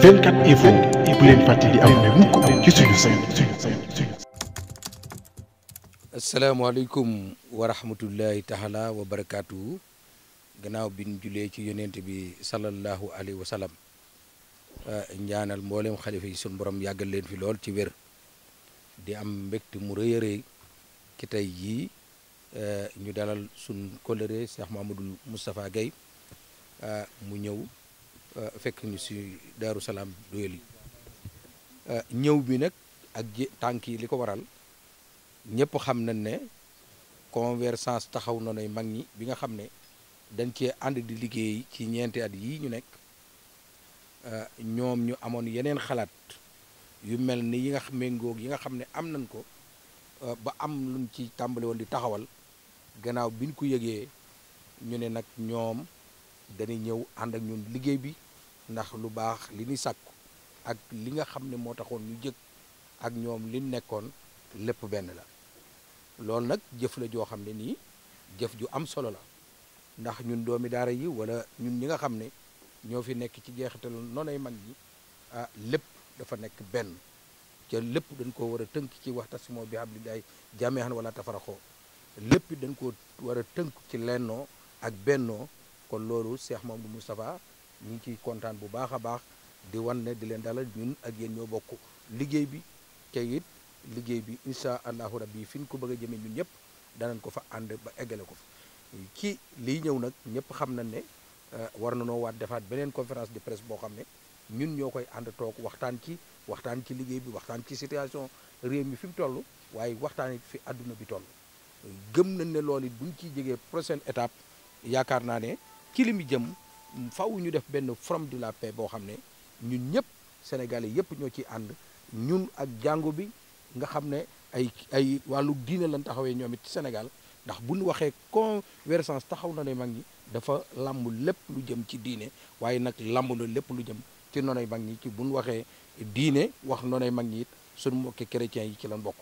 24 info bu leen fàtte di abonné mukk ci suñu site. asalaamaaleykum wa rahmatullahi taala wa barakaatu. gannaaw bi ñu julee ci yonent bi sallallahu alayhi wa sallam ñaanal mboolem xalifa yi suñu borom yàggal leen fi lool ci wér di am mbégte mu rëy a rëy ci tey jii ñu dalal suñ kóllëre Cheikh Mamadou Moustapha Guèye mu ñëw fekk ñu si Daaru Salaam Doyali ñëw bi nag ak tànk yi li ko waral ñëpp xam nañ ne Convergence taxaw na nay mag ñi bi nga xam ne dañ cee ànd di liggéey ci ñeenti at yii ñu nekk ñoom ñu amoon yeneen xalaat yu mel ni yi nga méngoog yi nga xam ne am nañ ko ba am luñ ci tàmbali woon di taxawal gannaaw biñ ko yëgee ñu ne nag ñoom dañuy ñëw ànd ak ñun liggéey bi ndax lu baax li ñuy sàkku ak li nga xam ne moo taxoon ñu jëkk ak ñoom li nekkoon lépp benn la loolu nag jëf la joo xam ne nii jëf ju am solo la ndax ñun doomi daara yi wala ñun ñi nga xam ne ñoo fi nekk ci jeexital noonay mag ñi lépp dafa nekk benn ca lépp dañ ko war a tënk ci waxtasimoo bi hablillahi jamii'an wala tafarraqoo lépp dañ ko war a tënk ci lennoo ak bennoo kon loolu Cheikh Mamadou Moustapha ñu ngi ciy kontaan bu baax a baax di wan ne di leen dalal ñun ak yéen ñoo bokk liggéey bi te it liggéey bi incha allahu rabbi fi ñu ko bëgg a jëmee ñun ñëpp danañ ko fa ànd ba eggale ko fa ci liy ñëw nag ñëpp xam nañ ne war na noo waat defaat beneen conférence de presse boo xam ne ñun ñoo koy ànd toog waxtaan ci liggéey bi waxtaan ci situation réew mi fi mu toll waaye waxtaan fi àdduna bi toll gëm nañ ne loolu it buñ ciy jegee prochaine étape yaakaar naa ne ci li mu jëm faw ñu def benn forum de la paix boo xam ne ñun ñëpp sénégalais yëpp ñoo ciy ànd ñun ak jàngu bi nga xam ne ay wàllu diine lañ taxawee ñoom it ci Sénégal ndax bu ñu waxee Convergence taxaw na ne mag ñi dafa lamb lépp lu jëm ci diine waaye nag lamb na lépp lu jëm ci noonay mag ñi ci bu ñu waxee diine wax noonay mag ñi it suñu mbokki chrétiens yi ci lañ bokk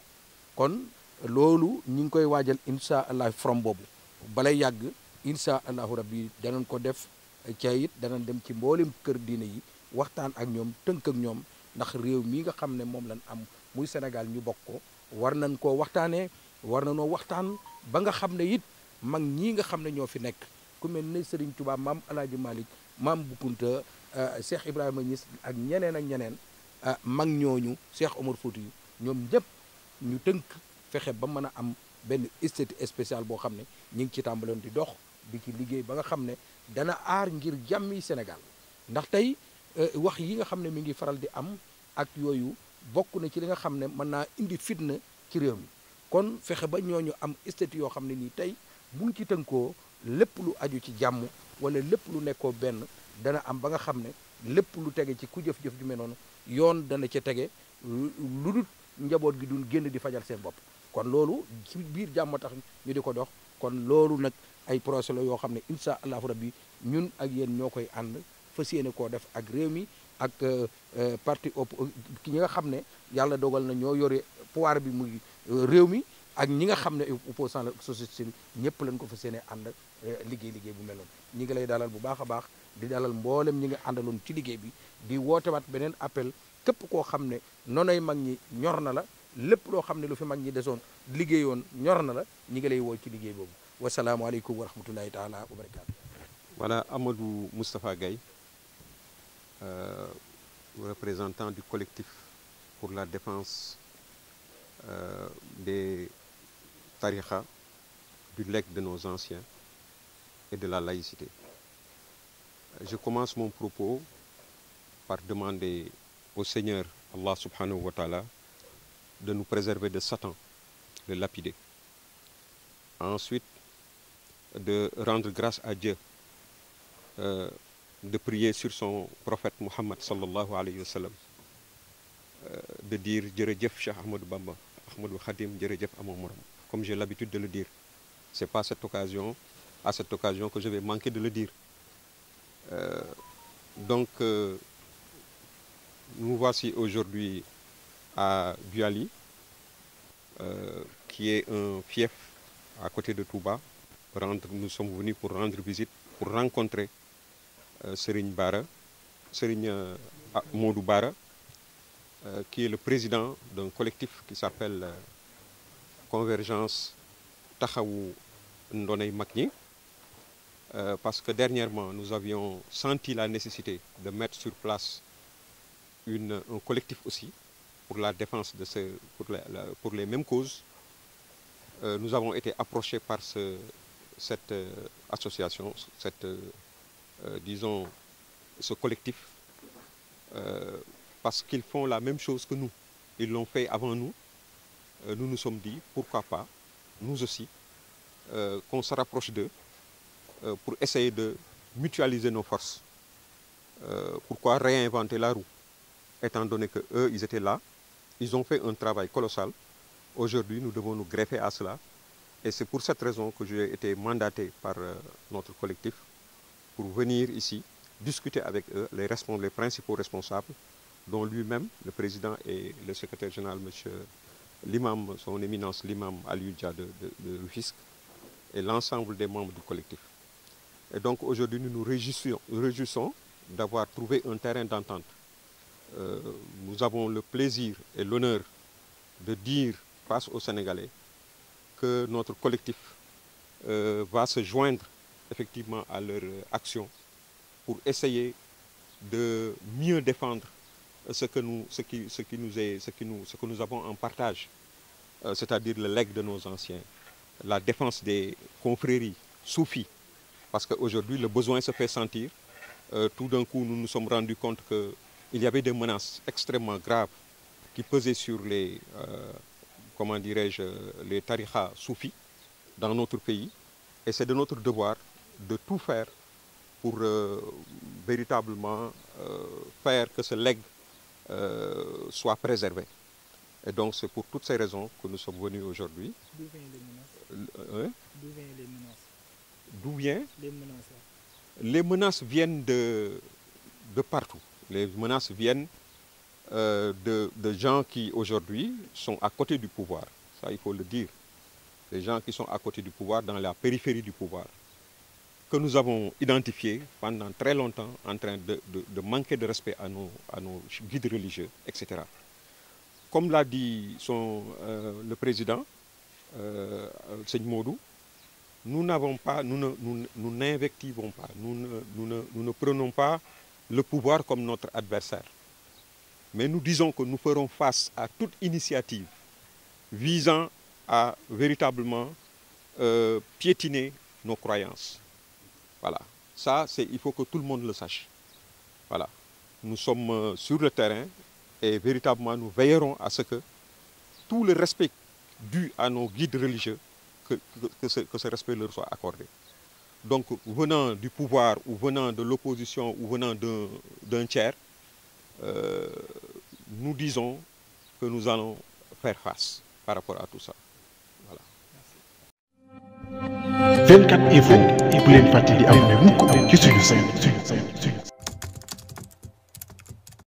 kon loolu ñu ngi koy waajal incha allah forum boobu balay yàgg incha allahu rabbi danañ ko def ca it danañ dem ci mboolem kër diine yi waxtaan ak ñoom tënk ak ñoom ndax réew mi nga xam ne moom lañ am muy Sénégal ñu bokk ko war nañ koo waxtaanee war na noo waxtaan ba nga xam ne it mag ñii nga xam ne ñoo fi nekk ku mel ne Serigne Touba maam El Hadj Malick maam Bou Kounta Cheikh Ibrahima Niass ak ñeneen mag ñooñu Cheikh Omar Fouti ñoom ñëpp ñu tënk fexe ba mën a am benn statut spécial boo xam ne ñu ngi ci tàmbaloon di dox di ci liggéey ba nga xam ne dana aar ngir jàmmi Sénégal ndax tey wax yi nga xam ne mi ngi faral di am ak yooyu bokk na ci li nga xam ne mën naa indi fitna ci réew mi kon fexe ba ñooñu am statut yoo xam ne nii tey buñ ci tënkoo lépp lu aju ci jàmm wala lépp lu nekkoo benn dana am ba nga xam ne lépp lu tege ci ku jëf-jëf ju mel noonu yoon dana ca tege lu dul njaboot gi duñ génn di fajal seen bopp kon loolu ci biir jàmm tax ñu di ko dox kon loolu nag ay projet la yoo xam ne incha allahu rabbi ñun ak yéen ñoo koy ànd fas yéene koo def ak réew mi ak parti ki ñi nga xam ne yàlla dogal na ñoo yore pouvoir bi muy réew mi ak ñi nga xam ne opposant la société civile ñëpp lañ ko fas yéene ànd liggéey bu mel noonu ñi ngi lay dalal bu baax a baax di dalal mboolem ñi nga àndaloon ci liggéey bi di wootewaat beneen appel képp koo xam ne noonay mag ñi ñor na la lépp loo xam ne lu fi mag ñi desoon liggéeyoon ñor na la ñi ngi lay woo ci liggéey boobu wasalaamualeykum wa rahmatullahi taala wa barakaatu. Voilà Amadou Moustapha Guèye, représentant du collectif pour la défense des tariqa, du legs de nos anciens et de la laïcité. Je commence mon propos par demander au Seigneur Allah subhanahu wa ta'ala de nous préserver de Satan, de lapider. Ensuite, de rendre grâce à Dieu, de prier sur son prophète Muhammad sallallahu alayhi wa sallam, de dire jërëjëf Cheikh Ahmadou Bamba, Ahmadou Khadim jërëjëf amoo morom, comme j'ai l'habitude de le dire. C'est pas à cette occasion que je vais manquer de le dire. Donc, nous voici aujourd'hui à Doyali, qui est un fief à côté de Touba. Nous sommes venus pour rendre visite, pour rencontrer Serigne Bara, Serigne Modou Bara, qui est le président d'un collectif qui s'appelle Convergence Taxawu Ndoney Mag Ñi, parce que dernièrement, nous avions senti la nécessité de mettre sur place un collectif aussi pour la défense de pour les mêmes causes. Nous avons été approchés par cette association, disons, ce collectif, parce qu'ils font la même chose que nous. Ils l'ont fait avant nous. Nous nous sommes dit, pourquoi pas, nous aussi, qu'on se rapproche d'eux pour essayer de mutualiser nos forces. Pourquoi réinventer la roue? Étant donné qu'eux, ils étaient là, ils ont fait un travail colossal. Aujourd'hui, nous devons nous greffer à cela. Et c'est pour cette raison que j'ai été mandaté par notre collectif pour venir ici discuter avec eux, les principaux responsables, dont lui-même, le président et le secrétaire général, M. l'imam, son éminence, l'imam Aliou Dia de Rufisque, et l'ensemble des membres du collectif. Et donc aujourd'hui, nous nous réjouissons d'avoir trouvé un terrain d'entente. Nous avons le plaisir et l'honneur de dire face aux Sénégalais que notre collectif va se joindre effectivement à leur action pour essayer de mieux défendre ce que nous avons en partage, c'est-à-dire le legs de nos anciens, la défense des confréries soufis, parce qu'aujourd'hui le besoin se fait sentir. Tout d'un coup, nous nous sommes rendus compte qu'il y avait des menaces extrêmement graves qui pesaient sur les, comment dirais-je, les tarikhas soufis dans notre pays. Et c'est de notre devoir de tout faire pour véritablement faire que ce legs soit préservé. Et donc c'est pour toutes ces raisons que nous sommes venus aujourd'hui. D'où viennent les menaces? D'où viennent les menaces? D'où viennent les menaces? Les menaces viennent de partout. Les menaces viennent de gens qui aujourd'hui sont à côté du pouvoir. Ça, il faut le dire. Les gens qui sont à côté du pouvoir, dans la périphérie du pouvoir, que nous avons identifiés pendant très longtemps en train de manquer de respect à nos guides religieux, etc. Comme l'a dit le président, Seigne Modou, nous n'invectivons pas, nous ne prenons pas le pouvoir comme notre adversaire. Mais nous disons que nous ferons face à toute initiative visant à véritablement piétiner nos croyances. Voilà, ça, il faut que tout le monde le sache. Voilà, nous sommes sur le terrain et véritablement nous veillerons à ce que tout le respect dû à nos guides religieux, que ce respect leur soit accordé. Donc, venant du pouvoir ou venant de l'opposition ou venant d'un tiers, nous disons que nous allons faire face par rapport à tout ça. Voilà. 24 Info, bu leen fàtte di abonné mukk ci suñu chaîne.